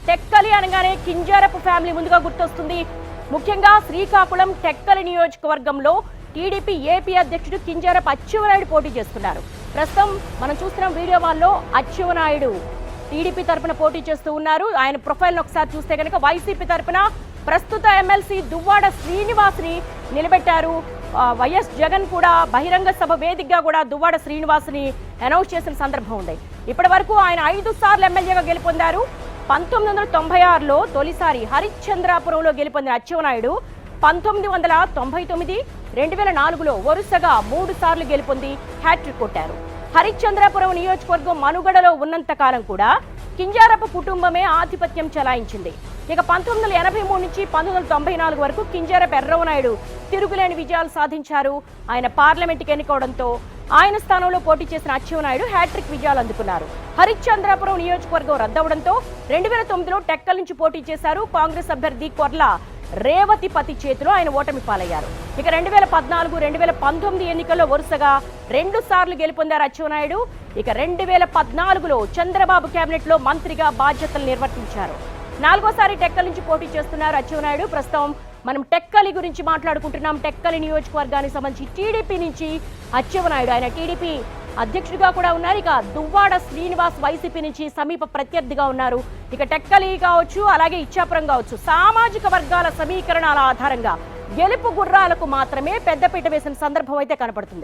టెక్కలి అనగానే కింజారపు ఫ్యామిలీ ముందుగా గుర్తొస్తుంది. ముఖ్యంగా శ్రీకాకుళం టెక్కలి నియోజకవర్గంలో టీడీపీ ఏపీ అధ్యక్షుడు కింజారపు అచ్చెన్నాయుడు పోటీ చేస్తున్నారు. ప్రస్తుతం మనం చూస్తున్న వీడియో వాళ్ళలో అచ్చెన్నాయుడు టీడీపీ తరపున పోటీ చేస్తూ ఉన్నారు. ఆయన ప్రొఫైల్ ఒకసారి చూస్తే కనుక వైసీపీ తరపున ప్రస్తుత ఎమ్మెల్సీ దువ్వాడ శ్రీనివాస్ని నిలబెట్టారు. వైఎస్ జగన్ కూడా బహిరంగ సభ వేదికగా కూడా దువ్వాడ శ్రీనివాస్ని అనౌన్స్ చేసిన సందర్భం ఉంది. ఇప్పటి వరకు ఆయన 5 సార్లు ఎమ్మెల్యేగా గెలుపొందారు. 1996లో తొలిసారి హరిశ్చంద్రాపురంలో గెలుపొందిన అచ్చెన్నాయుడు 1999, 2004లో వరుసగా 3 సార్లు గెలుపొంది హ్యాట్రిక్ కొట్టారు. హరిశ్చంద్రాపురం నియోజకవర్గం మనుగడలో ఉన్నంత కాలం కూడా కింజారపు కుటుంబమే ఆధిపత్యం చెలాయించింది. ఇక 1983 నుంచి 1994 వరకు కింజారపు ఎర్రవనాయుడు తిరుగులేని విజయాలు సాధించారు. ఆయన పార్లమెంటుకి ఎన్నుకోవడంతో ఆయన స్థానంలో పోటీ చేసిన అచ్చెన్నాయుడు హ్యాట్రిక్ విజయాలు అందుకున్నారు. హరిశ్చంద్రాపురం నియోజకవర్గం రద్దవడంతో 2009లో టెక్కల్ నుంచి పోటీ చేశారు. కాంగ్రెస్ అభ్యర్థి కొర్ల రేవతిపతి చేతిలో ఆయన ఓటమి పాలయ్యారు. ఇక 2014, 2019 ఎన్నికల్లో వరుసగా 2 సార్లు గెలుపొందారు అచ్చెన్నాయుడు. ఇక 2014లో చంద్రబాబు కేబినెట్ లో మంత్రిగా బాధ్యతలు నిర్వర్తించారు. 4వసారి టెక్కల్ నుంచి పోటీ చేస్తున్నారు అచ్చెన్నాయుడు. ప్రస్తుతం మనం టెక్కలి గురించి మాట్లాడుకుంటున్నాం. టెక్కలి నియోజకవర్గానికి సంబంధించి టీడీపీ నుంచి అచ్చెన్నాయుడు ఆయన టీడీపీ అధ్యక్షుడిగా కూడా ఉన్నారు. ఇక దువ్వాడ శ్రీనివాస్ వైసీపీ నుంచి సమీప ప్రత్యర్థిగా ఉన్నారు. ఇక టెక్కలి కావచ్చు, అలాగే ఇచ్చాపురం కావచ్చు, సామాజిక వర్గాల సమీకరణాల ఆధారంగా గెలుపు గుర్రాలకు మాత్రమే పెద్దపీట వేసిన సందర్భం అయితే కనపడుతుంది.